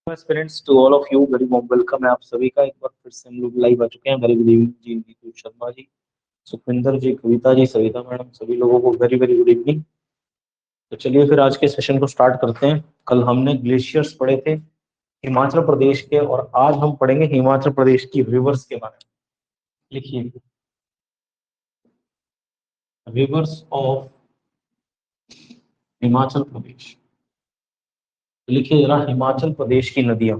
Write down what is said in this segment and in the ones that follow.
Aspirants to all of you very warm welcome है आप सभी का। एक बार फिर से हम लोग लाइव आ चुके हैं। वेरी गुड इवनिंग जी, नीतू शर्मा जी, सुखविंदर जी, कविता जी, सविता मैडम, सभी लोगों को वेरी वेरी गुड इवनिंग। तो चलिए फिर आज के सेशन को स्टार्ट करते हैं। कल हमने ग्लेशियर्स पढ़े थे हिमाचल प्रदेश के, और आज हम पढ़ेंगे हिमाचल प्रदेश की रिवर्स के बारे में। लिखिए, रिवर्स ऑफ हिमाचल प्रदेश। लिखिए जरा, हिमाचल प्रदेश की नदियां।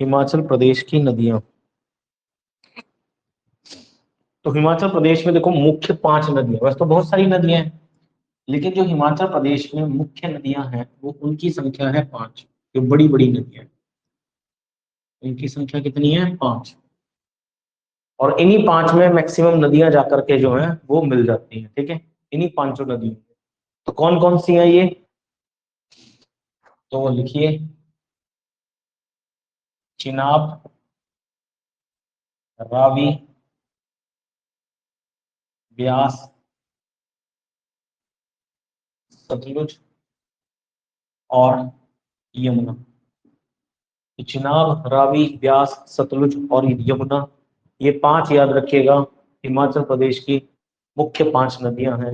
हिमाचल प्रदेश की नदियां। तो हिमाचल प्रदेश में देखो मुख्य 5 नदियां, वैसे तो बहुत सारी नदियां हैं, लेकिन जो हिमाचल प्रदेश में मुख्य नदियां हैं वो उनकी संख्या है 5। जो बड़ी बड़ी नदियां हैं इनकी संख्या कितनी है? 5। और इन्हीं 5 में मैक्सिमम नदियां जाकर के जो है वो मिल जाती हैं। ठीक है, इन्हीं 5 नदियों में। तो कौन कौन सी हैं ये? तो लिखिए, चिनाब, रावी, ब्यास, सतलुज और यमुना। तो चिनाब, रावी, ब्यास, सतलुज और यमुना, ये 5 याद रखिएगा, हिमाचल प्रदेश की मुख्य 5 नदियां हैं।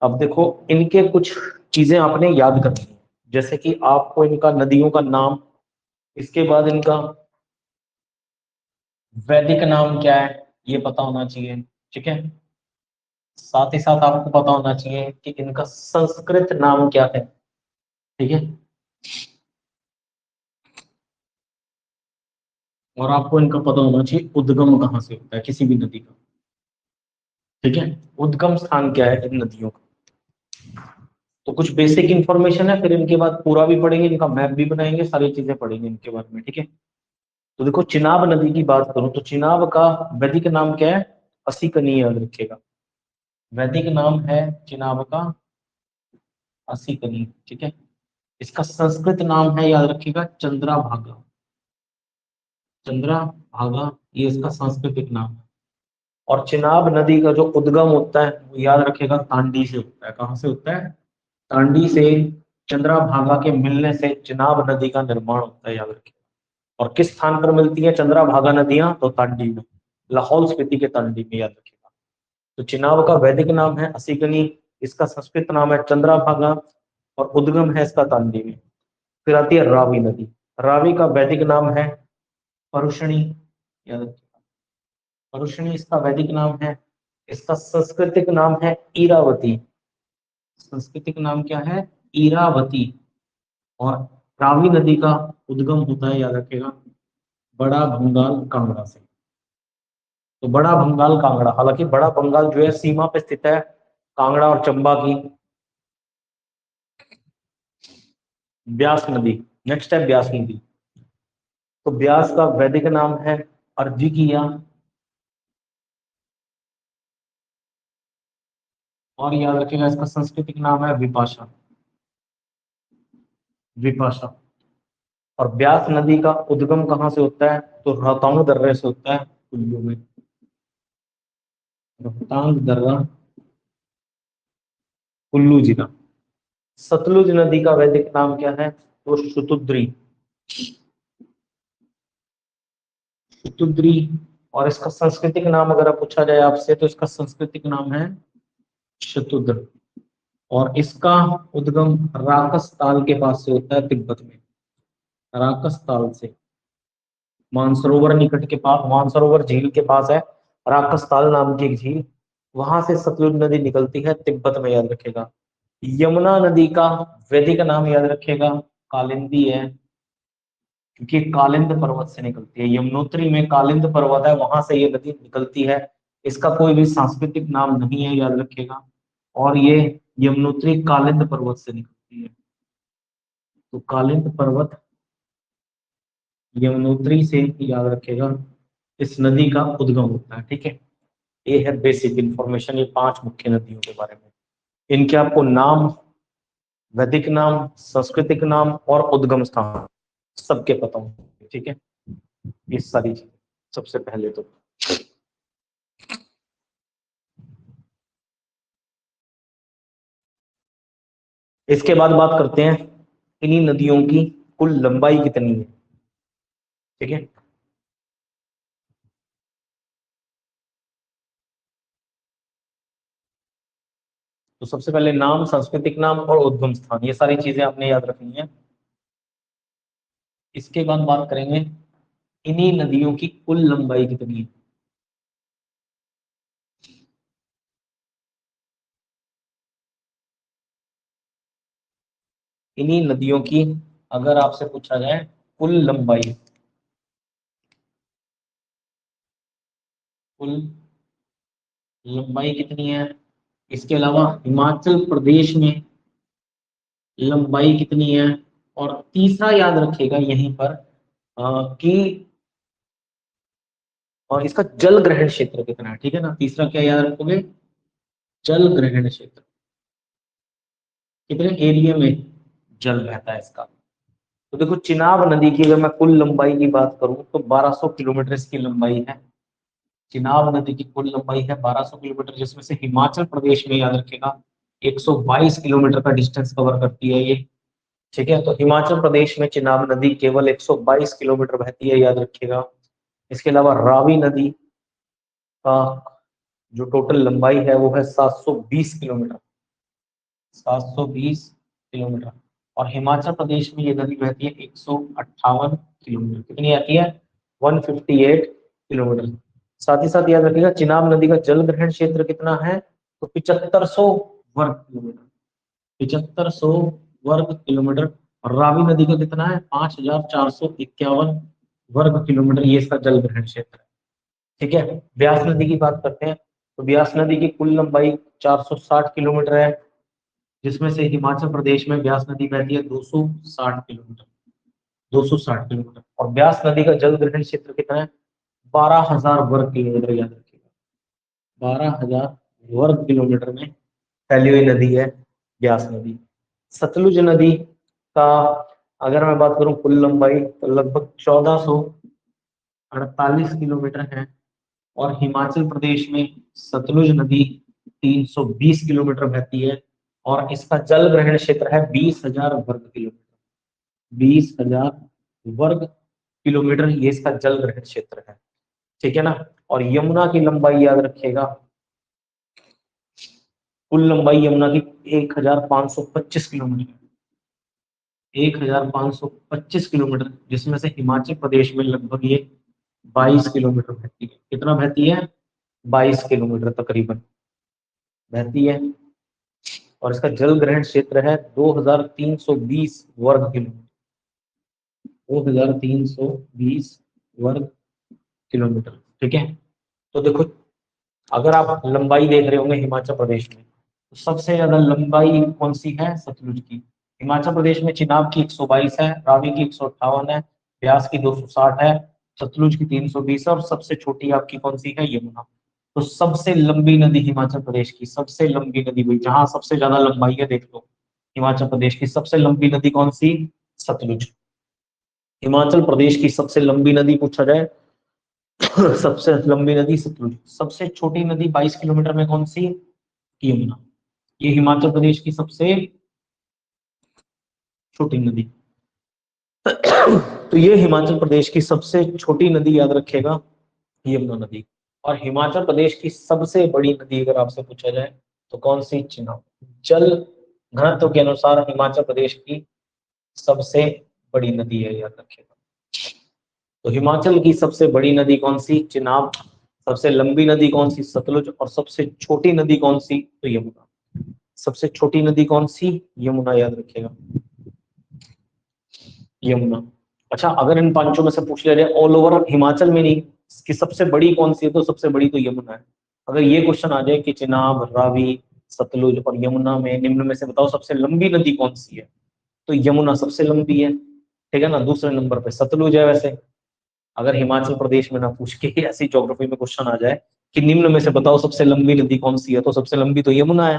अब देखो, इनके कुछ चीजें आपने याद करनी है, जैसे कि आपको इनका नदियों का नाम, इसके बाद इनका वैदिक नाम क्या है ये पता होना चाहिए। ठीक है, साथ ही साथ आपको पता होना चाहिए कि इनका संस्कृत नाम क्या है। ठीक है, और आपको इनका पता होना चाहिए उद्गम कहाँ से होता है किसी भी नदी का। ठीक है, उद्गम स्थान क्या है इन नदियों का। तो कुछ बेसिक इंफॉर्मेशन है, फिर इनके बाद पूरा भी पढ़ेंगे, इनका मैप भी बनाएंगे, सारी चीजें पढ़ेंगे इनके बारे में। ठीक है, तो देखो, चिनाब नदी की बात करूं तो चिनाब का वैदिक नाम क्या है? असिकनी, याद रखिएगा। वैदिक नाम है चिनाब का असिकनी। ठीक है, इसका संस्कृत नाम है, याद रखिएगा, चंद्राभागा। चंद्राभागा, ये इसका सांस्कृतिक नाम है। और चिनाब नदी का जो उद्गम होता है वो याद रखिएगा तांडी से होता है। कहाँ से होता है? तांडी से। चंद्राभागा के मिलने से चिनाब नदी का निर्माण होता है, याद रखिएगा। और किस स्थान पर मिलती है चंद्राभागा नदियां? तो तांडी में, लाहौल स्पीति के तांडी में, याद रखिएगा। तो चिनाब का वैदिक नाम है असिकनी, इसका संस्कृत नाम है चंद्राभागा, और उद्गम है इसका तांडी में। फिर आती है रावी नदी। रावी का वैदिक नाम है परुषणी, याद रखिएगा। परुषणी इसका वैदिक नाम है। इसका सांस्कृतिक नाम है ईरावती। सांस्कृतिक नाम क्या है? ईरावती। और रावी नदी का उद्गम होता है, याद रखिएगा, बड़ा भंगाल कांगड़ा से। तो बड़ा भंगाल कांगड़ा, हालांकि बड़ा बंगाल जो है सीमा पे स्थित है कांगड़ा और चंबा की। ब्यास नदी, नेक्स्ट है ब्यास नदी। तो ब्यास का वैदिक नाम है अर्जिकिया, और याद रखिएगा इसका सांस्कृतिक नाम है विपाशा। विपाशा। और ब्यास नदी का उद्गम कहाँ से होता है? तो रोहतांग दर्रे से होता है, कुल्लू में। रोहतांग दर्रा, कुल्लू जिला। सतलुज नदी का वैदिक नाम क्या है? तो शुतुद्री। शुतुद्री। और इसका सांस्कृतिक नाम अगर आप पूछा जाए आपसे तो इसका सांस्कृतिक नाम है शतुद्र। और इसका उद्गम राकस ताल के पास से होता है, तिब्बत में। राकस ताल से, मानसरोवर निकट के पास, मानसरोवर झील के पास है राकस ताल नाम की एक झील, वहां से सतलुज नदी निकलती है तिब्बत में, याद रखेगा। यमुना नदी का वैदिक नाम याद रखेगा कालिंदी है, क्योंकि कालिंद पर्वत से निकलती है। यमुनोत्री में कालिंद पर्वत है, वहां से ये नदी निकलती है। इसका कोई भी सांस्कृतिक नाम नहीं है, याद रखेगा। और ये यमुनोत्री कालिंद पर्वत से निकलती है। तो कालिंद पर्वत यमुनोत्री से, याद रखेगा, इस नदी का उद्गम होता है। ठीक है, ये है बेसिक इंफॉर्मेशन, ये 5 मुख्य नदियों के बारे में। इनके आपको नाम, वैदिक नाम, सांस्कृतिक नाम और उद्गम स्थान सबके पता होंगे। ठीक है, ये सारी चीजें सबसे पहले तो। इसके बाद बात करते हैं इन्हीं नदियों की कुल लंबाई कितनी है। ठीक है, तो सबसे पहले नाम, सांस्कृतिक नाम और उद्गम स्थान, ये सारी चीजें आपने याद रखनी है। इसके बाद बात करेंगे इन्हीं नदियों की कुल लंबाई कितनी है। इन्हीं नदियों की अगर आपसे पूछा जाए कुल लंबाई, कुल लंबाई कितनी है। इसके अलावा हिमाचल प्रदेश में लंबाई कितनी है। और तीसरा याद रखिएगा यहीं पर कि और इसका जल ग्रहण क्षेत्र कितना है। ठीक है ना, तीसरा क्या याद रखोगे, जल ग्रहण क्षेत्र, कितने एरिया में जल रहता है इसका। तो देखो चिनाब नदी की अगर मैं कुल लंबाई की बात करूं तो 1200 किलोमीटर इसकी लंबाई है। चिनाब नदी की कुल लंबाई है 1200 किलोमीटर, जिसमें से हिमाचल प्रदेश में याद रखेगा 122 किलोमीटर का डिस्टेंस कवर करती है ये। ठीक है, तो हिमाचल प्रदेश में चिनाब नदी केवल 122 किलोमीटर बहती है, याद रखिएगा। इसके अलावा रावी नदी का जो टोटल लंबाई है वो है 720 किलोमीटर, 720 किलोमीटर। और हिमाचल प्रदेश में ये नदी बहती है 158 किलोमीटर, कितनी आती है 158 किलोमीटर। साथ ही साथ याद रखिएगा चिनाब नदी का जल ग्रहण क्षेत्र कितना है, तो 7500 वर्ग किलोमीटर, 7500 वर्ग किलोमीटर। और रावी नदी का कितना है 5451 वर्ग किलोमीटर, ये इसका जल ग्रहण क्षेत्र है। ठीक है, ब्यास नदी की बात करते हैं, तो ब्यास नदी की कुल लंबाई 460 किलोमीटर है, जिसमें से हिमाचल प्रदेश में ब्यास नदी बहती है 260 किलोमीटर, 260 किलोमीटर। और ब्यास नदी का जल ग्रहण क्षेत्र कितना है 12,000 वर्ग किलोमीटर, याद रखिएगा 12,000 वर्ग किलोमीटर में फैली हुई नदी है ब्यास नदी। सतलुज नदी का अगर मैं बात करूं कुल लंबाई तो लगभग 1448 किलोमीटर है। और हिमाचल प्रदेश में सतलुज नदी 320 किलोमीटर बहती है, और इसका जल ग्रहण क्षेत्र है 20,000 वर्ग किलोमीटर, 20,000 वर्ग किलोमीटर ये इसका जल ग्रहण क्षेत्र है। ठीक है ना। और यमुना की लंबाई याद रखिएगा, कुल लंबाई यमुना की 1525 किलोमीटर, 1525 किलोमीटर, जिसमें से हिमाचल प्रदेश में लगभग ये 22 किलोमीटर बहती है। कितना बहती है 22 किलोमीटर तकरीबन बहती है। और इसका जल ग्रहण क्षेत्र है 2320 वर्ग किलोमीटर, 2320 वर्ग किलोमीटर। ठीक है, तो देखो अगर आप लंबाई देख रहे होंगे हिमाचल प्रदेश में, तो सबसे ज्यादा लंबाई कौन सी है सतलुज की। हिमाचल प्रदेश में चिनाब की 122 है, रावी की 158 है, ब्यास की 260 है, सतलुज की 320 है, और सबसे छोटी आपकी कौन सी है यमुना। तो सबसे लंबी नदी हिमाचल प्रदेश की, सबसे लंबी नदी भाई जहां सबसे ज्यादा लंबाई है देख लो, हिमाचल प्रदेश की सबसे लंबी नदी कौन सी, सतलुज। हिमाचल प्रदेश की सबसे लंबी नदी पूछा जाए सबसे लंबी नदी सतलुज। सबसे छोटी नदी 22 किलोमीटर में कौन सी, यमुना। ये हिमाचल प्रदेश की सबसे छोटी नदी तो ये हिमाचल प्रदेश की सबसे छोटी नदी याद रखेगा यमुना नदी। और हिमाचल प्रदेश की सबसे बड़ी नदी अगर आपसे पूछा जाए तो कौन सी, चिनाब। जल घनत्व के अनुसार हिमाचल प्रदेश की सबसे बड़ी नदी है, याद रखेगा। तो हिमाचल की सबसे बड़ी नदी कौन सी, चिनाब। सबसे लंबी नदी कौन सी, सतलुज। और सबसे छोटी नदी कौन सी, तो यमुना। सबसे छोटी नदी कौन सी, यमुना, याद रखिएगा यमुना। अच्छा, अगर इन पांचों में से पूछ लिया जाए ऑल ओवर हिमाचल में नहीं कि सबसे बड़ी कौन सी है, तो सबसे बड़ी तो यमुना है। अगर ये क्वेश्चन आ जाए कि चिनाब, रावी, सतलुज और यमुना में निम्न में से बताओ सबसे लंबी नदी कौन सी है, तो यमुना सबसे लंबी है। ठीक है ना, दूसरे नंबर पे सतलुज है। वैसे अगर हिमाचल प्रदेश में ना पूछ के ऐसी ज्योग्राफी में क्वेश्चन आ जाए कि निम्न में से बताओ सबसे लंबी नदी कौन सी है, तो सबसे लंबी तो यमुना है।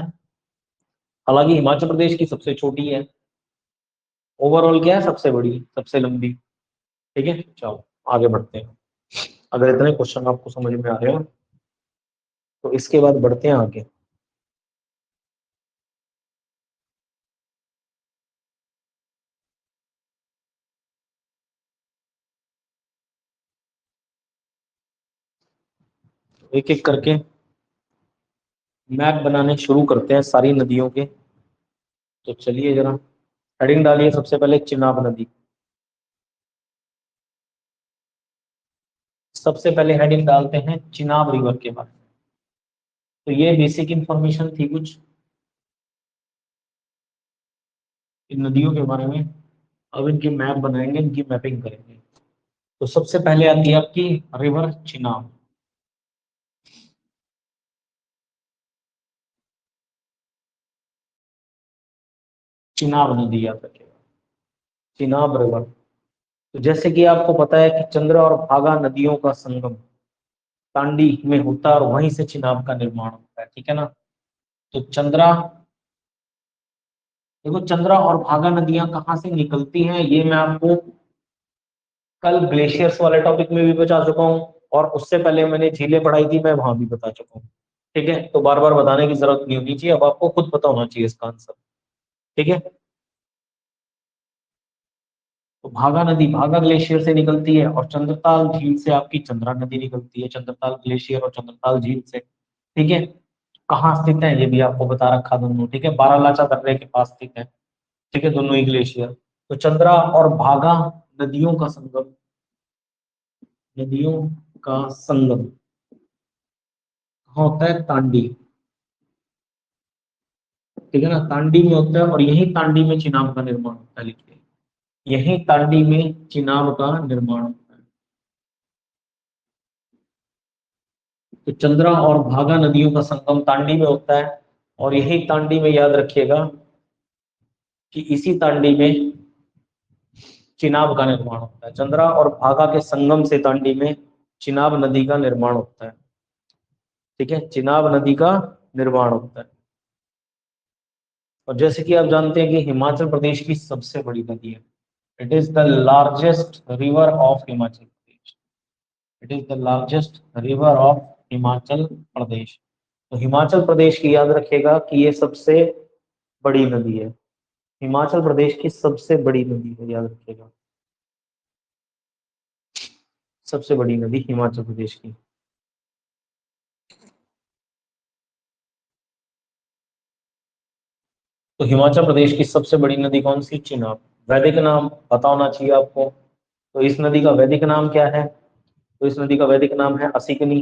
हालांकि हिमाचल प्रदेश की सबसे छोटी है, ओवरऑल क्या है सबसे बड़ी, सबसे लंबी। ठीक है, चलो आगे बढ़ते हैं। अगर इतने क्वेश्चन आपको समझ में आ रहे हो तो इसके बाद बढ़ते हैं आगे। एक एक करके मैप बनाने शुरू करते हैं सारी नदियों के। तो चलिए जरा हेडिंग डालिए सबसे पहले चिनाब नदी। सबसे पहले हेडिंग डालते हैं चिनाब रिवर के बारे में। तो ये बेसिक इंफॉर्मेशन थी कुछ इन नदियों के बारे में। अब इनकी मैप बनाएंगे, इनकी मैपिंग करेंगे। तो सबसे पहले आती है आपकी रिवर चिनाब। चिनाब नदी याद रखिएगा, चिनाब रिवर। तो जैसे कि आपको पता है कि चंद्र और भागा नदियों का संगम तांडी में होता है और वहीं से चिनाब का निर्माण होता है, ठीक है ना। तो चंद्रा, देखो चंद्रा और भागा नदियां कहाँ से निकलती हैं ये मैं आपको कल ग्लेशियर्स वाले टॉपिक में भी बता चुका हूँ, और उससे पहले मैंने झीलें पढ़ाई थी, मैं वहां भी बता चुका हूँ। ठीक है, तो बार बार बताने की जरूरत नहीं होनी चाहिए, अब आपको खुद पता होना चाहिए इसका आंसर। ठीक है, तो भागा नदी भागा ग्लेशियर से निकलती है और चंद्रताल झील से आपकी चंद्रा नदी निकलती है, चंद्रताल ग्लेशियर और चंद्रताल झील से। ठीक है, कहाँ स्थित है ये भी आपको बता रखा दोनों। ठीक है, बारालाचा दर्रे के पास स्थित है। ठीक है, दोनों ही ग्लेशियर। तो चंद्रा और भागा नदियों का संगम, नदियों का संगम कहाँ होता है? तांडी। ठीक है ना, तांडी में होता है और यही तांडी में चिनाब का निर्माण होता है, लिखिए यही तांडी में चिनाब का निर्माण होता है। तो चंद्रा और भागा नदियों का संगम तांडी में होता है और यही तांडी में, याद रखिएगा कि इसी तांडी में चिनाब का निर्माण होता है। चंद्रा और भागा के संगम से तांडी में चिनाब नदी का निर्माण होता है। ठीक है, चिनाब नदी का निर्माण होता है। और जैसे कि आप जानते हैं कि हिमाचल प्रदेश की सबसे बड़ी नदी है, it is the largest river of Himachal Pradesh. It is the largest river of Himachal Pradesh. तो हिमाचल प्रदेश की याद रखिएगा कि ये सबसे बड़ी नदी है, हिमाचल प्रदेश की सबसे बड़ी नदी है, याद रखिएगा सबसे बड़ी नदी हिमाचल प्रदेश की। तो हिमाचल प्रदेश की सबसे बड़ी नदी कौन सी? चिनाब। वैदिक नाम पता होना चाहिए आपको। तो इस नदी का वैदिक नाम क्या है? तो इस नदी का वैदिक नाम है असिकनी,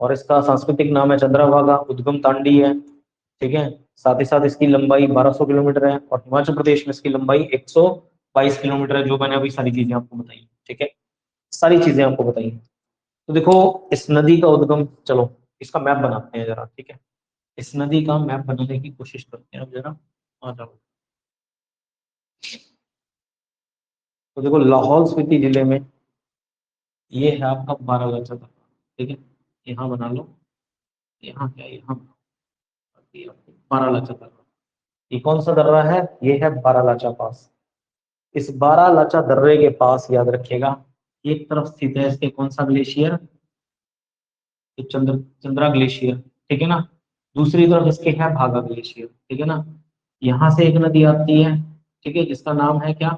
और इसका सांस्कृतिक नाम है चंद्रभागा, उद्गम तांडी है। ठीक है, साथ ही साथ इसकी लंबाई 1200 किलोमीटर है और हिमाचल प्रदेश में इसकी लंबाई 122 किलोमीटर है, जो मैंने अभी सारी चीजें आपको बताई। ठीक है, सारी चीजें आपको बताई। तो देखो इस नदी का उद्गम, चलो इसका मैप बनाते हैं जरा। ठीक है, इस नदी का मैप बनाने की कोशिश करते हैं अब जरा, आ जाओ। तो देखो लाहौल स्पीति जिले में ये है आपका बारालाचा दर्रा। ठीक है, यहाँ बना लो, यहाँ क्या है, यहाँ बारालाचा दर्रा। ये कौन सा दर्रा है? ये है बारालाचा पास। इस बारालाचा दर्रे के पास याद रखिएगा एक तरफ स्थित है इसके कौन सा ग्लेशियर? ये चंद्रा ग्लेशियर। ठीक है ना, दूसरी तरफ इसके है भागा ग्लेशियर। ठीक है ना, यहाँ से एक नदी आती है, ठीक है, जिसका नाम है क्या?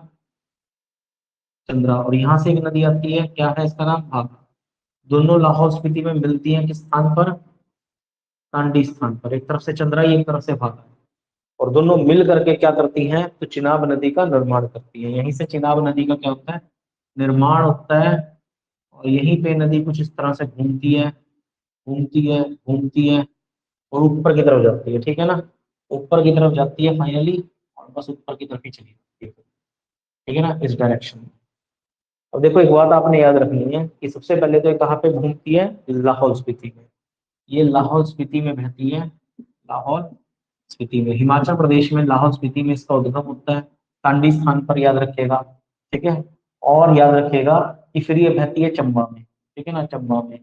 चंद्रा। और यहाँ से एक नदी आती है, क्या है इसका नाम? भागा। दोनों लाहौल स्पीति में मिलती हैं किस स्थान पर? कांडी स्थान पर। एक तरफ से चंद्रा, एक तरफ से भागा, और दोनों मिल करके क्या करती हैं? तो चिनाब नदी का निर्माण करती है। यहीं से चिनाब नदी का क्या होता है? निर्माण होता है। और यहीं पे नदी कुछ इस तरह से घूमती है, घूमती है, घूमती है और ऊपर की तरफ जाती है। ठीक है ना, ऊपर की तरफ जाती है फाइनली, और बस ऊपर की तरफ ही चली जाती है। ठीक है ना, इस डायरेक्शन में। अब देखो एक बात आपने याद रखनी है कि सबसे पहले तो ये कहाँ पे घूमती है? लाहौल स्पीति में। ये लाहौल स्पीति में बहती है, लाहौल स्पीति में, हिमाचल प्रदेश में लाहौल स्पीति में इसका उद्गम होता है, टांडी स्थान पर, याद रखिएगा। ठीक है, और याद रखिएगा कि फिर ये बहती है चंबा में। ठीक है ना, चंबा में,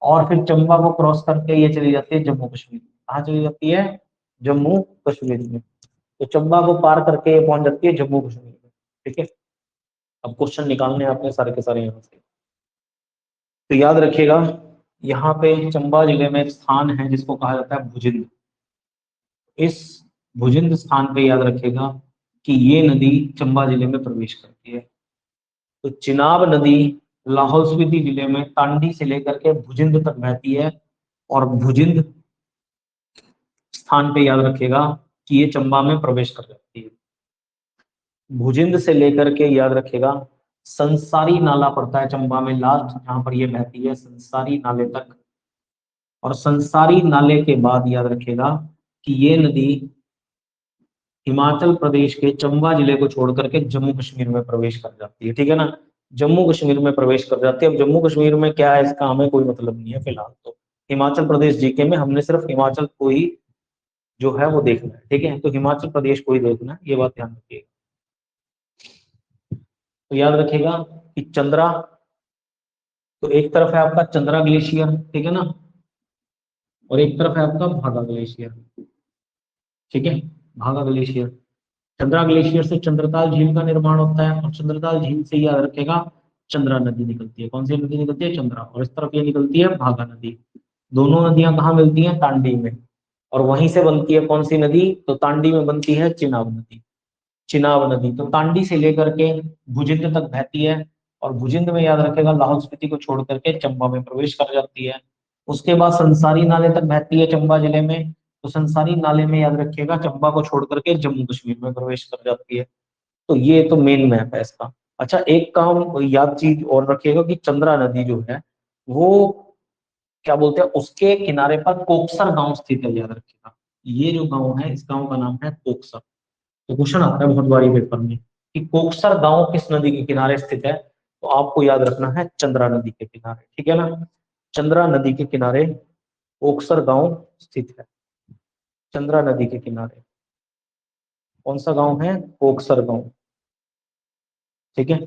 और फिर चंबा को क्रॉस करके ये चली जाती है जम्मू कश्मीर। कहाँ चली जाती है? जम्मू कश्मीर में। तो चंबा को पार करके ये पहुंच जाती है जम्मू कश्मीर में। ठीक है, अब क्वेश्चन निकालने हैं आपने सारे के सारे यहाँ से। तो याद रखिएगा, यहाँ पे चंबा जिले में एक स्थान है जिसको कहा जाता है भुजिंद। इस भुजिंद स्थान पे याद रखिएगा कि ये नदी चंबा जिले में प्रवेश करती है। तो चिनाब नदी लाहौल स्पीति जिले में तांडी से लेकर के भुजिंद तक बहती है, और भुजिंद स्थान पे याद रखिएगा कि ये चंबा में प्रवेश कर जाती है। भुजिंद से लेकर के याद रखिएगा संसारी नाला पड़ता है चंबा में, लास्ट जहां पर ये बहती है संसारी नाले तक। और संसारी नाले के बाद याद रखिएगा कि ये नदी हिमाचल प्रदेश के चंबा जिले को छोड़ करके जम्मू कश्मीर में प्रवेश कर जाती है, ठीक है ना। जम्मू कश्मीर में प्रवेश कर जाती है। अब जम्मू कश्मीर में क्या है, इसका हमें कोई मतलब नहीं है फिलहाल। तो हिमाचल प्रदेश जीके में हमने सिर्फ हिमाचल को ही जो है वो देखना है, ठीक है। तो हिमाचल प्रदेश को ही देखना है, ये बात ध्यान रखिएगा। तो याद रखिएगा कि चंद्रा, तो एक तरफ है आपका चंद्रा ग्लेशियर, ठीक है ना, और एक तरफ है आपका भागा ग्लेशियर, ठीक है। भागा ग्लेशियर, चंद्रा ग्लेशियर से चंद्रताल झील का निर्माण होता है, और चंद्रताल झील से याद रखेगा चंद्रा नदी निकलती है। कौन सी नदी निकलती है? चंद्रा। और इस तरफ ये निकलती है भागा नदी। दोनों नदियां कहाँ मिलती हैं? तांडी में। और वहीं से बनती है कौन सी नदी? तो तांडी में बनती है चिनाब नदी। चिनाब नदी तो तांडी से लेकर के भुजिंद तक बहती है, और भुजिंद में याद रखेगा लाहौल स्पीति को छोड़ करके चंबा में प्रवेश कर जाती है। उसके बाद संसारी नाले तक बहती है चंबा जिले में। तो संसारी नाले में याद रखिएगा चंबा को छोड़ करके जम्मू कश्मीर में प्रवेश कर जाती है। तो ये तो मेन मैप है इसका। अच्छा, एक काम याद चीज और रखिएगा कि चंद्रा नदी जो है वो क्या बोलते हैं, उसके किनारे पर कोकसर गांव स्थित है, याद रखिएगा। ये जो गांव है, इस गांव का नाम है कोकसर। तो क्वेश्चन आता है बहुत बारी पेपर में कि कोकसर गांव किस नदी के किनारे स्थित है, तो आपको याद रखना है चंद्रा नदी के किनारे, ठीक है ना। चंद्रा नदी के किनारे कोकसर गांव स्थित है। चंद्रा नदी के किनारे कौन सा गांव है? कोकसर गांव, ठीक है।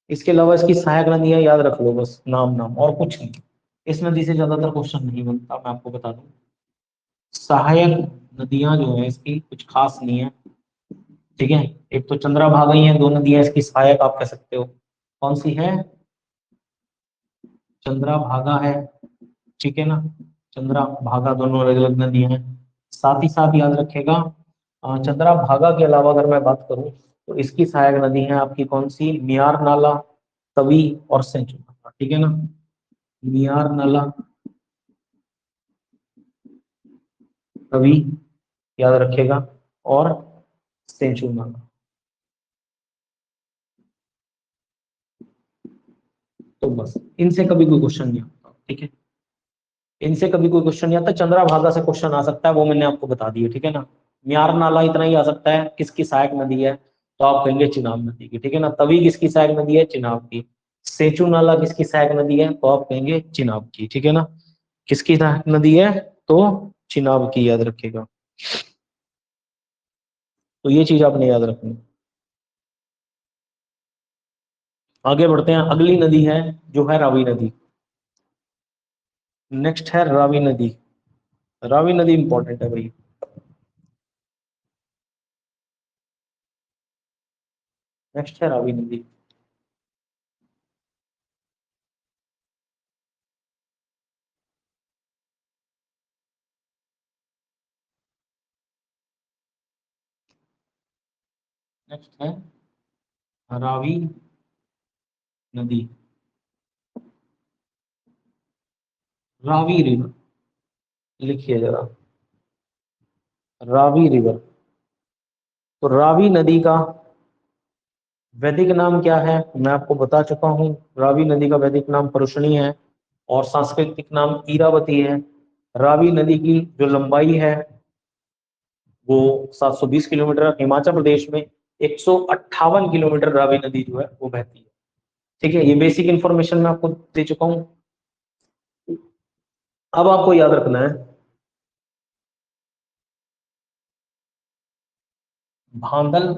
इसके अलावा इसकी सहायक नदियां याद रख लो, बस नाम नाम और कुछ नहीं। इस नदी से ज्यादातर क्वेश्चन नहीं बनता, मैं आपको बता दूं। सहायक नदियां जो है इसकी कुछ खास नहीं है, ठीक है। एक तो चंद्रा भागा ही है, दो नदियां इसकी सहायक आप कह सकते हो। कौन सी है? चंद्रा भागा है, ठीक है ना। चंद्रा भागा दोनों अलग अलग नदियां हैं। साथ ही साथ याद रखेगा चंद्रा भागा के अलावा अगर मैं बात करूं तो इसकी सहायक नदी है आपकी कौन सी? मियार नाला, तवी और सेंचु नाला, ठीक है ना। मियार नाला, तवी याद रखेगा, और सेंचु नाला। तो बस इनसे कभी कोई क्वेश्चन नहीं आता, ठीक है। इनसे कभी कोई क्वेश्चन नहीं आता। चंद्रभागा से क्वेश्चन आ सकता है, वो मैंने आपको बता दिया, ठीक है ना। म्यार नाला इतना ही आ सकता है, किसकी सहायक नदी है? तो आप कहेंगे चिनाब नदी की, ठीक है ना। तवी किसकी सहायक नदी है? चिनाब की। सेचू नाला किसकी सहायक नदी है? तो आप कहेंगे चिनाब की, ठीक है ना। किसकी सहायक नदी है? तो चिनाब की, याद रखिएगा। तो ये चीज आपने याद रखनी। आगे बढ़ते हैं, अगली नदी है जो है रावी नदी। नेक्स्ट है रावी नदी। रावी नदी इंपॉर्टेंट है भाई। नेक्स्ट है रावी नदी। नेक्स्ट है रावी नदी। रावी रिवर, लिखिए जरा, रावी रिवर। तो रावी नदी का वैदिक नाम क्या है? मैं आपको बता चुका हूं। रावी नदी का वैदिक नाम परुषणी है, और सांस्कृतिक नाम इरावती है। रावी नदी की जो लंबाई है वो 720 किलोमीटर। हिमाचल प्रदेश में 158 किलोमीटर रावी नदी जो है वो बहती है, ठीक है। ये बेसिक इंफॉर्मेशन मैं आपको दे चुका हूं। अब आपको याद रखना है भांदल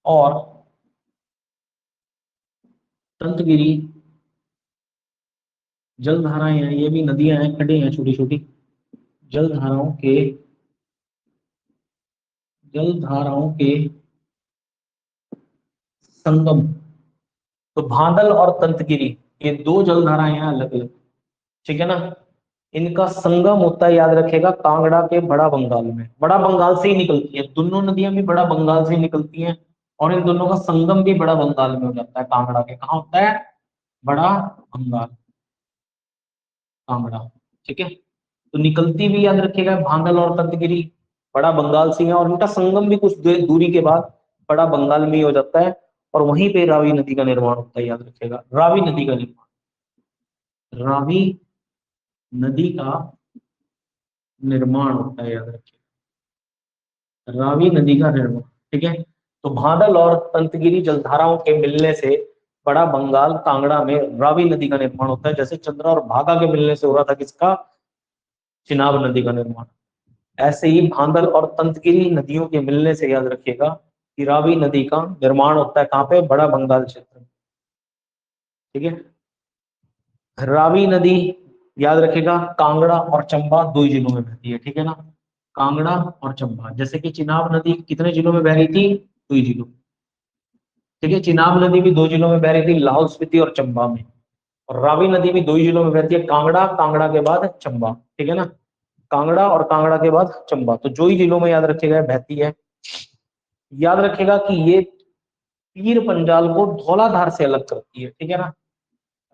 और तंतगिरी जल धाराएं हैं, ये भी नदियां हैं, खड्डे हैं छोटी छोटी। जल धाराओं के जल धाराओं के संगम। तो भादल और तंतगिरी, ये दो जल धाराएं हैं अलग अलग, ठीक है ना। इनका संगम होता है, याद रखेगा, कांगड़ा के बड़ा बंगाल में। बड़ा बंगाल से ही निकलती है, दोनों नदियां भी बड़ा बंगाल से ही निकलती हैं। और इन दोनों का संगम भी बड़ा बंगाल में हो जाता है, कांगड़ा के। कहाँ होता है? बड़ा बंगाल, कांगड़ा, ठीक है। तो निकलती भी, याद रखिएगा, भांगल और तंतगिरी बड़ा बंगाल से है, और इनका संगम भी कुछ दूरी के बाद बड़ा बंगाल में ही हो जाता है। और वहीं पे रावी नदी का निर्माण होता है, याद रखिएगा, रावी नदी का निर्माण, रावी नदी का निर्माण होता है, याद रखिएगा, रावी नदी का निर्माण, ठीक है। तो भादल और तंतगिरी जलधाराओं के मिलने से बड़ा बंगाल कांगड़ा में रावी नदी का निर्माण होता है, जैसे चंद्रा और भागा के मिलने से हो रहा था किसका? चिनाब नदी का निर्माण। ऐसे ही भादल और तंतगिरी नदियों के मिलने से, याद रखिएगा, कि रावी नदी का निर्माण होता है। कहाँ पे? बड़ा बंगाल क्षेत्र में, ठीक है। रावी नदी, याद रखिएगा, कांगड़ा और चंबा दो ही जिलों में बहती है, ठीक है ना। कांगड़ा और चंबा, जैसे कि चिनाब नदी कितने जिलों में बह रही थी? दो ही जिलों, ठीक है। चिनाब नदी भी दो जिलों में बह रही थी, लाहौल स्पीति और चंबा में। और रावी नदी भी दो ही जिलों में बहती है, कांगड़ा, कांगड़ा के बाद चंबा, ठीक है ना। कांगड़ा और कांगड़ा के बाद चंबा, तो जो ही जिलों में, याद रखिएगा, बहती है। याद रखिएगा कि ये पीर पंजाल को धौलाधार से अलग करती है, ठीक है ना।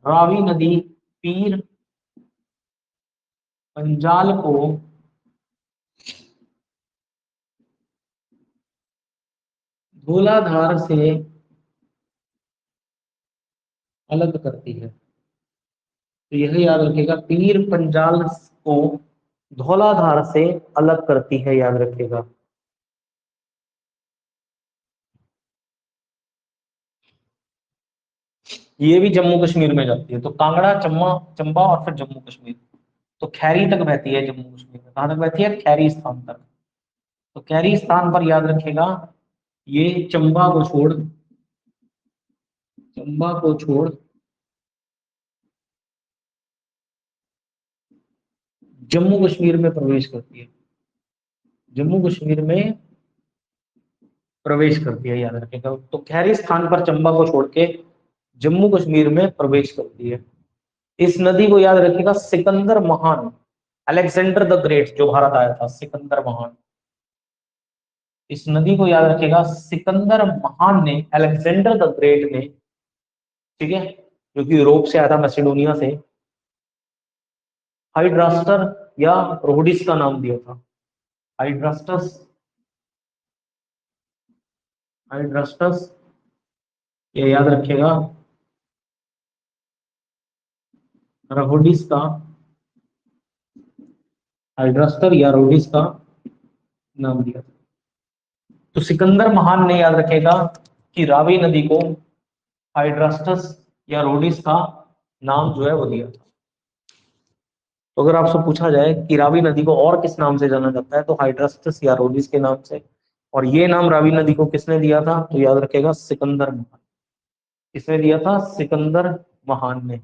रावी नदी पीर पंजाल को धौलाधार से अलग करती है। तो यह याद रखिएगा, पीर पंजाल को धौलाधार से अलग करती है, याद रखिएगा। ये भी जम्मू कश्मीर में जाती है, तो कांगड़ा, चम्बा, चंबा और फिर जम्मू कश्मीर। तो खैरी तक बहती है जम्मू कश्मीर में। कहां तक बहती है? खैरी स्थान तक। तो खैरी स्थान पर, याद रखिएगा, ये चंबा को छोड़ जम्मू कश्मीर में प्रवेश करती है, जम्मू कश्मीर में प्रवेश करती है, याद रखिएगा। तो खैरी स्थान पर चंबा को छोड़ के जम्मू कश्मीर में प्रवेश करती है। इस नदी को, याद रखिएगा, सिकंदर महान, अलेक्जेंडर द ग्रेट जो भारत आया था, सिकंदर महान, इस नदी को, याद रखिएगा, सिकंदर महान ने, अलेक्जेंडर द ग्रेट ने, ठीक है, जो कि यूरोप से आया था, मैसिडोनिया से, हाइड्रास्टर या रोडिस का नाम दिया था। हाइड्रास्टस, हाइड्रास्टस, ये याद रखिएगा, रोडिस का, हाइड्रास्टर या रोडिस का नाम दिया था। तो सिकंदर महान ने, याद रखेगा, कि रावी नदी को हाइड्रास्टस या रोडिस का नाम जो है वो दिया था। तो अगर आपसे पूछा जाए कि रावी नदी को और किस नाम से जाना जाता है, तो हाइड्रास्टस या रोडिस के नाम से। और ये नाम रावी नदी को किसने दिया था? तो याद रखेगा, सिकंदर महान। किसने दिया था? सिकंदर महान ने।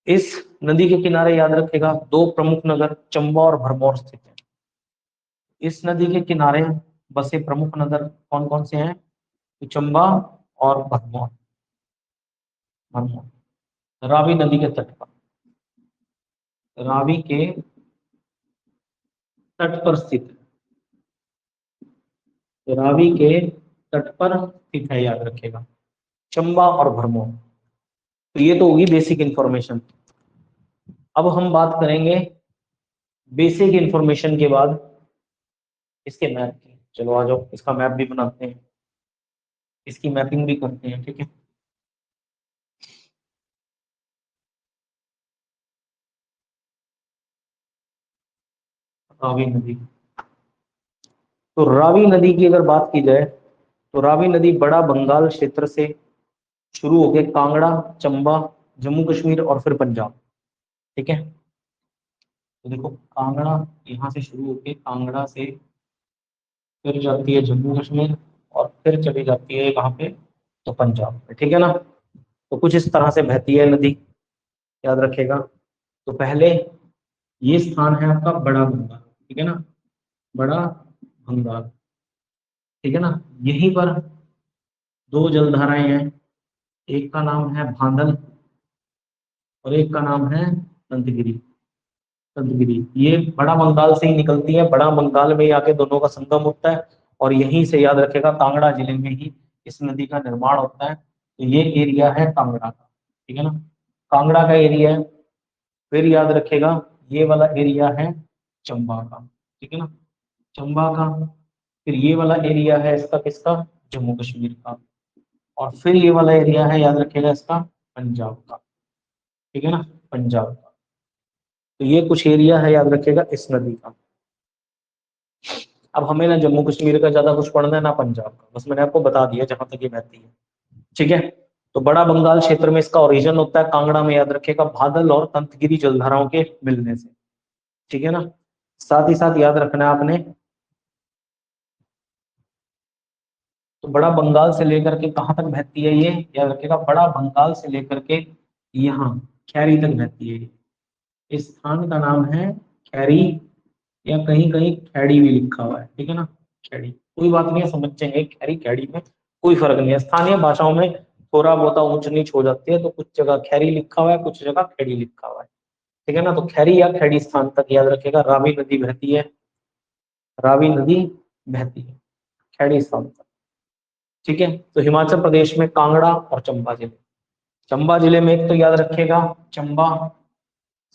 इस नदी के किनारे, याद रखेगा, दो प्रमुख नगर चंबा और भरमौर स्थित है। इस नदी के किनारे बसे प्रमुख नगर कौन कौन से हैं? तो चंबा और भरमौर, भरमौर रावी नदी के तट पर, रावी के तट पर स्थित है। तो रावी के तट पर स्थित है, याद रखेगा, चंबा और भरमौर। तो ये तो होगी बेसिक इंफॉर्मेशन। अब हम बात करेंगे बेसिक इंफॉर्मेशन के बाद इसके मैप की। चलो आ जाओ, इसका मैप भी बनाते हैं, इसकी मैपिंग भी करते हैं, ठीक है। रावी नदी, तो रावी नदी की अगर बात की जाए, तो रावी नदी बड़ा बंगाल क्षेत्र से शुरू होकर कांगड़ा, चंबा, जम्मू कश्मीर और फिर पंजाब, ठीक है। तो देखो, कांगड़ा यहाँ से शुरू होकर कांगड़ा से फिर जाती है जम्मू कश्मीर, और फिर चली जाती है कहाँ पे? तो पंजाब में, ठीक है ना। तो कुछ इस तरह से बहती है नदी, याद रखेगा। तो पहले ये स्थान है आपका बड़ा बंगाल, ठीक है ना, बड़ा बंगाल। ठीक है ना। यहीं पर दो जलधाराएं हैं, एक का नाम है भांदल और एक का नाम है तंतगिरी। तंतगिरी ये बड़ा बंगाल से ही निकलती है, बड़ा बंगाल में ही आके दोनों का संगम होता है और यहीं से याद रखेगा कांगड़ा जिले में ही इस नदी का निर्माण होता है। तो ये एरिया है कांगड़ा का, ठीक है ना, कांगड़ा का एरिया है। फिर याद रखेगा ये वाला एरिया है चंबा का, ठीक है ना, चंबा का। फिर ये वाला एरिया है इसका किसका, जम्मू कश्मीर का। और फिर ये वाला एरिया है याद रखेगा इसका पंजाब का, ठीक है ना, पंजाब का। तो ये कुछ एरिया है याद रखेगा इस नदी का। अब हमें ना जम्मू कश्मीर का ज्यादा कुछ पढ़ना है ना पंजाब का, बस मैंने आपको बता दिया जहां तक ये बहती है, ठीक है। तो बड़ा बंगाल क्षेत्र में इसका ओरिजिन होता है कांगड़ा में, याद रखेगा बादल और तंतगिरी जलधाराओं के मिलने से, ठीक है ना। साथ ही साथ याद रखना है आपने, तो बड़ा बंगाल से लेकर के कहां तक बहती है ये, याद रखेगा बड़ा बंगाल से लेकर के यहाँ खैरी तक बहती है। इस स्थान का नाम है खैरी, या कहीं कहीं खैड़ी भी लिखा हुआ है, ठीक है ना, खैड़ी कोई बात नहीं है, समझ जाएंगे खैरी खैड़ी में कोई फर्क नहीं है। स्थानीय भाषाओं में थोड़ा बहुत ऊंच नीच हो जाती है, तो कुछ जगह खैरी लिखा हुआ है, कुछ जगह खैड़ी लिखा हुआ है, ठीक है ना। तो खैरी या खैड़ी स्थान तक याद रखेगा रावी नदी बहती है, रावी नदी बहती है खैड़ी स्थान तक, ठीक है। तो हिमाचल प्रदेश में कांगड़ा और चंबा जिले, चंबा जिले में एक तो याद रखेगा चंबा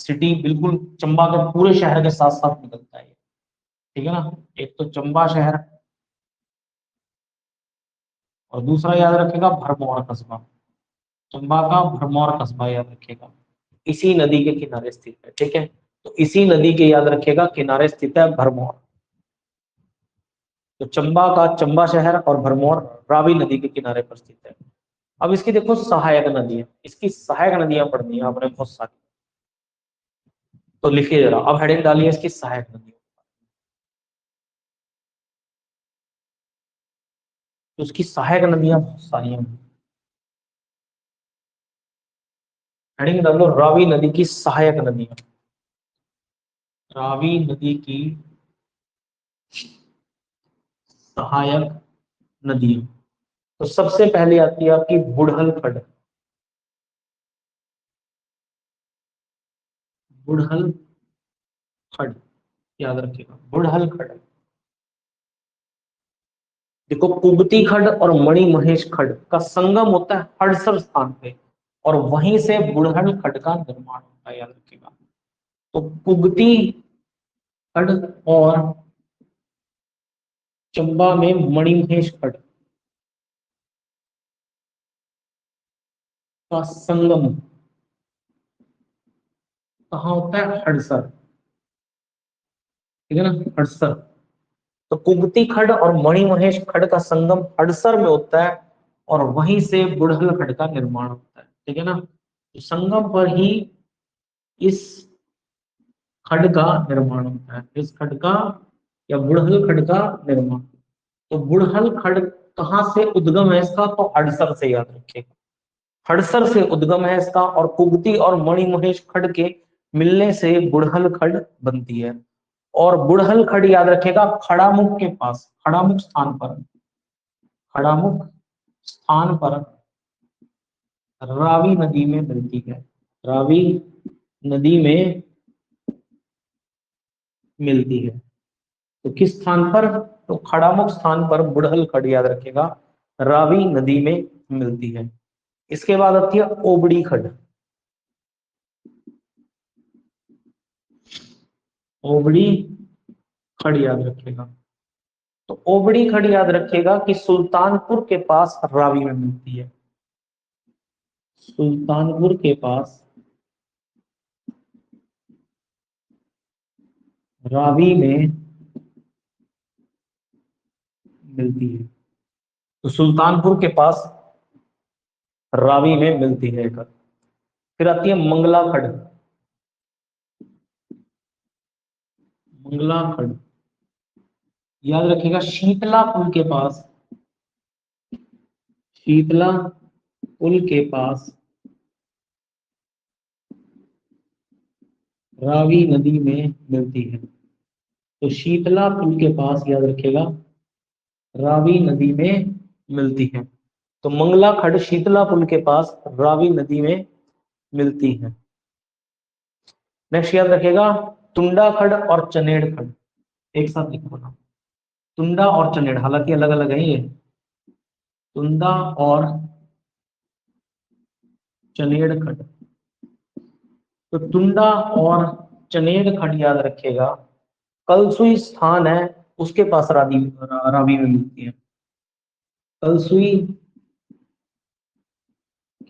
सिटी, बिल्कुल चंबा के पूरे शहर के साथ साथ निकलता है, ठीक है ना। एक तो चंबा शहर और दूसरा याद रखेगा भरमौर कस्बा, चंबा का भरमौर कस्बा याद रखेगा, इसी नदी के किनारे स्थित है, ठीक है। तो इसी नदी के याद रखेगा किनारे स्थित है भरमौर। तो चंबा का चंबा शहर और भरमौर रावी नदी के किनारे पर स्थित है। अब इसकी देखो सहायक नदियां, इसकी सहायक नदियां पढ़नी है आपने बहुत सारी, तो लिखिए जरा, अब हेडिंग डालिए इसकी सहायक नदियों। तो उसकी सहायक नदियां बहुत सारी हैं, हेडिंग डाल लो रावी नदी की सहायक नदियां, रावी नदी की सहायक नदियां। तो सबसे पहले आती है आपकी बुढ़ल खड, बुढ़ल खड याद रखिएगा, बुढ़ल खड। देखो कुगती खड और मणि महेश खड का संगम होता है हड़सर स्थान पे, और वहीं से बुढ़ल खड का निर्माण होता है, याद रखिएगा। तो कुगती खड और चंबा में मणिमहेश खड का संगम कहाँ होता है, हड़सर, ठीक है ना, हड़सर। तो कुगती खड और मणिमहेश खड का संगम हड़सर में होता है और वहीं से बुढ़ल खड का निर्माण होता है, ठीक है ना। तो संगम पर ही इस खड का निर्माण होता है, इस खड का या बुढ़ल खड का निर्माण। तो बुढ़ल खड कहाँ से उद्गम है इसका, तो हड़सर से, याद रखिएगा हड़सर से उद्गम है इसका, और कुगती और मणिमहेश खड के मिलने से बुढ़ल खड बनती है। और बुढ़ल खड याद रखेगा खड़ामुख के पास, खड़ामुख स्थान पर, खड़ामुख स्थान पर रावी नदी में मिलती है, रावी नदी में मिलती है। तो किस स्थान पर, तो खड़ामुख स्थान पर बुढ़ल खड याद रखेगा रावी नदी में मिलती है। इसके बाद आती है ओबड़ी खड, ओबड़ी खड याद रखेगा। तो ओबड़ी खड याद रखेगा कि सुल्तानपुर के पास रावी में मिलती है, सुल्तानपुर के पास रावी में मिलती है। तो सुल्तानपुर के पास रावी में मिलती है खड। फिर आती है मंगला खड, मंगला खड याद रखिएगा शीतला पुल के पास, शीतला पुल के पास रावी नदी में मिलती है। तो शीतला पुल के पास याद रखिएगा रावी नदी में मिलती है। तो मंगला खड़ शीतला पुल के पास रावी नदी में मिलती है। नेक्स्ट याद रखेगा, तुंडा खड़ और चनेड़ खड़, एक साथ लिखो ना, तुंडा और चनेड़, हालांकि अलग अलग है ये, तुंडा और चनेड़ खड़। तो तुंडा और चनेड़ खड़ याद रखेगा, कलसुई स्थान है उसके पास रावी में मिलती है। कलसुई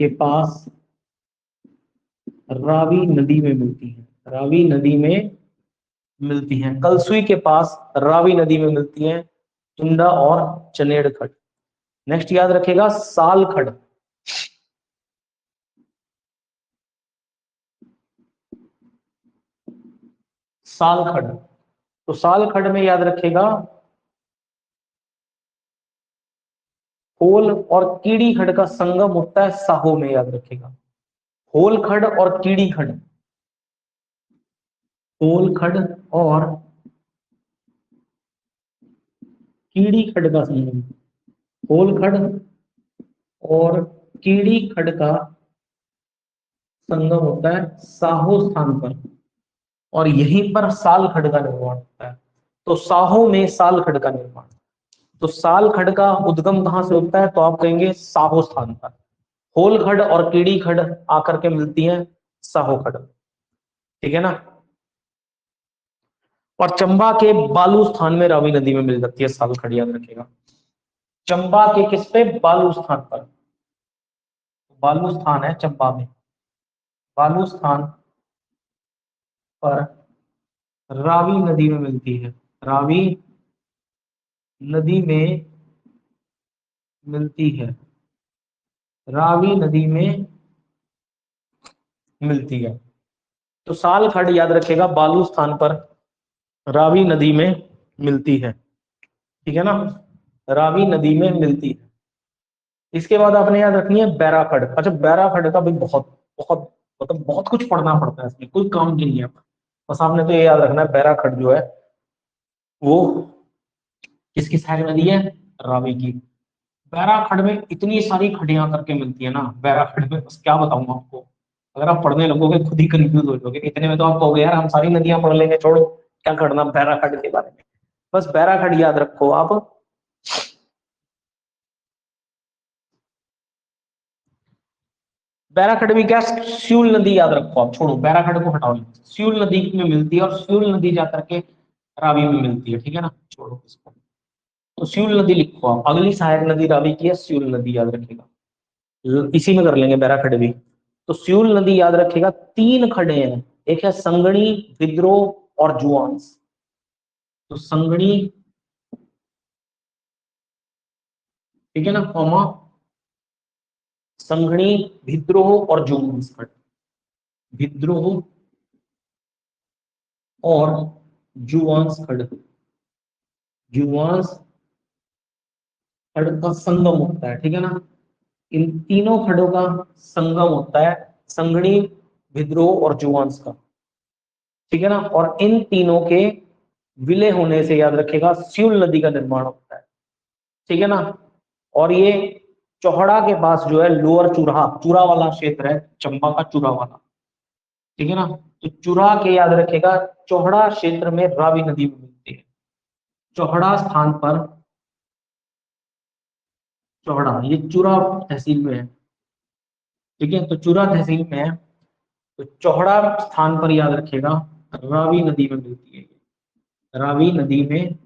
के पास रावी नदी में मिलती है, रावी नदी में मिलती है, कलसुई के पास रावी नदी में मिलती है तुंडा और चनेड़ खड़। नेक्स्ट याद रखेगा, साल खड़, साल खड़। तो साल खड़ में याद रखेगा, होल और कीड़ी खड़ का संगम होता है साहो में, याद रखेगा, होल खड़ और कीड़ी खड़, होल खड़ और कीड़ी खड़ का संगम, होल खड़ और कीड़ी खड़ का संगम होता है साहो स्थान पर, और यहीं पर साल खड़ का निर्माण होता है। तो साहो में साल खड़ का निर्माण, तो साल खड़ का उद्गम कहां से होता है, तो आप कहेंगे साहो स्थान पर। होल खड़ और कीड़ी खड़ आकर के मिलती हैं साहो खड़, ठीक है ना। और चंबा के बालू स्थान में रावी नदी में मिल जाती है साल खड़, याद रखेगा, चंबा के किस पे, बालू स्थान पर, बालू स्थान है चंबा में, बालू स्थान पर रावी नदी में मिलती है, रावी नदी में मिलती है, रावी नदी में मिलती है। तो साल खड़ याद रखेगा, बालू स्थान पर रावी नदी में मिलती है, ठीक है ना, रावी नदी में मिलती है। इसके बाद आपने याद रखनी है बैराखड़। अच्छा, बैराखड़ का भी बहुत बहुत मतलब बहुत कुछ पढ़ना पड़ता है, इसमें कोई काम की नहीं है, बस आपने तो ये याद रखना है बैराखड़ जो है वो किसकी सहायक नदी है, रावी की। बैराखड़ में इतनी सारी खड़ियां करके मिलती है ना, बैराखड़ में बस क्या बताऊं आपको, अगर आप पढ़ने लगोगे खुद ही कंफ्यूज हो जाओगे, इतने में तो आप कहोगे यार हम सारी नदियां पढ़ लेंगे, छोड़ो क्या करना बैराखड़ के बारे में। बस बैराखड़ याद रखो आप। बैराखड़ भी क्या, स्यूल नदी याद रखो आप, छोड़ो बैराखड़ को हटाओ, स्यूल नदी में मिलती है, और स्यूल नदी जाकर के रावी में मिलती है, ठीक है ना, छोड़ो इसको। तो स्यूल नदी लिखो आप, अगली सहायक नदी रावी की है स्यूल नदी, याद रखेगा, इसी में कर लेंगे बैराखड़ भी। तो स्यूल नदी याद रखेगा, तीन खड़े हैं, एक है संगणी, विद्रोह और जुआंस। तो संगणी, ठीक है ना, कौमा, संगणी, विद्रोह और जुआंस खड़, विद्रोह और जुआंस खड़, जुआंस खड़ का संगम होता है, ठीक है ना, इन तीनों खड़ों का संगम होता है संगणी, विद्रोह और जुआंस का, ठीक है ना। और इन तीनों के विलय होने से याद रखेगा स्यूल नदी का निर्माण होता है, ठीक है ना। और ये चौहड़ा के पास जो है लोअर चुराहा, चूरा वाला क्षेत्र है चंबा का, चूरा वाला, ठीक है ना। तो चुरा के याद रखेगा, चौहड़ा क्षेत्र में रावी नदी में मिलती है, चौहड़ा स्थान पर, चौहड़ा ये चूरा तहसील में है, ठीक है, तो चूरा तहसील में है। तो चौहड़ा स्थान पर याद रखेगा रावी नदी में मिलती है, रावी नदी में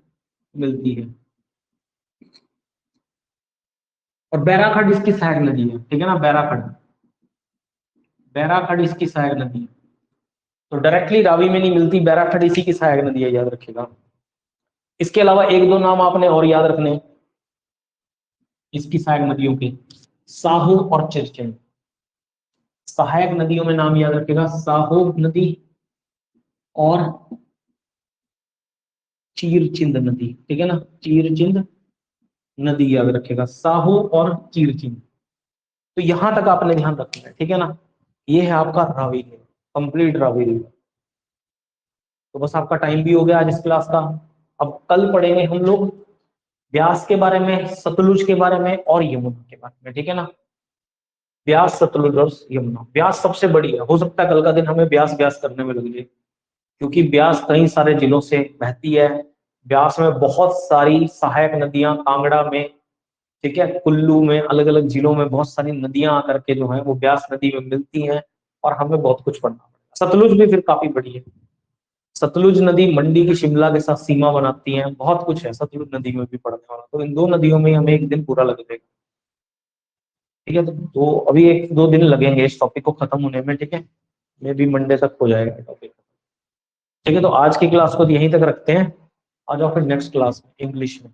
मिलती है। और बैराखड़ इसकी सहायक नदी है, ठीक है ना, बैराखड़, बैराखड़ इसकी सहायक नदी है। तो डायरेक्टली रावी में नहीं मिलती, बैराखड़ इसी की सहायक नदी है, याद रखेगा। इसके अलावा एक दो नाम आपने और याद रखने इसकी सहायक नदियों के, साहू और चिरचिन। सहायक नदियों में नाम याद रखेगा, साहू नदी और चीरचिंद नदी, ठीक है ना, चीरचिंद नदी याद रखेगा, साहू और चीरचिंद। तो यहां तक आपने ध्यान रखना है, ठीक है ना। ये है आपका Ravi river, complete Ravi river. तो बस आपका टाइम भी हो गया आज इस क्लास का। अब कल पढ़ेंगे हम लोग ब्यास के बारे में, सतलुज के बारे में और यमुना के बारे में, ठीक है ना। ब्यास, सतलुज और यमुना। ब्यास सबसे बड़ी है, हो सकता है कल का दिन हमें ब्यास ब्यास करने में लग जाए, क्योंकि ब्यास कई सारे जिलों से बहती है। ब्यास में बहुत सारी सहायक नदियां, कांगड़ा में, ठीक है, कुल्लू में, अलग अलग जिलों में बहुत सारी नदियां आकर के जो है वो ब्यास नदी में मिलती हैं, और हमें बहुत कुछ पढ़ना पड़ेगा। सतलुज भी फिर काफी बड़ी है। सतलुज नदी मंडी की शिमला के साथ सीमा बनाती है, बहुत कुछ है सतलुज नदी में भी पढ़ने वाला, तो इन दो नदियों में हमें एक दिन पूरा लग जाएगा, ठीक है। तो अभी एक दो दिन लगेंगे इस टॉपिक को खत्म होने में, ठीक है। मे भी मंडे तक हो जाएगा टॉपिक, ठीक है। तो आज की क्लास को यहीं तक रखते हैं, आ जाओ फिर नेक्स्ट क्लास में इंग्लिश में।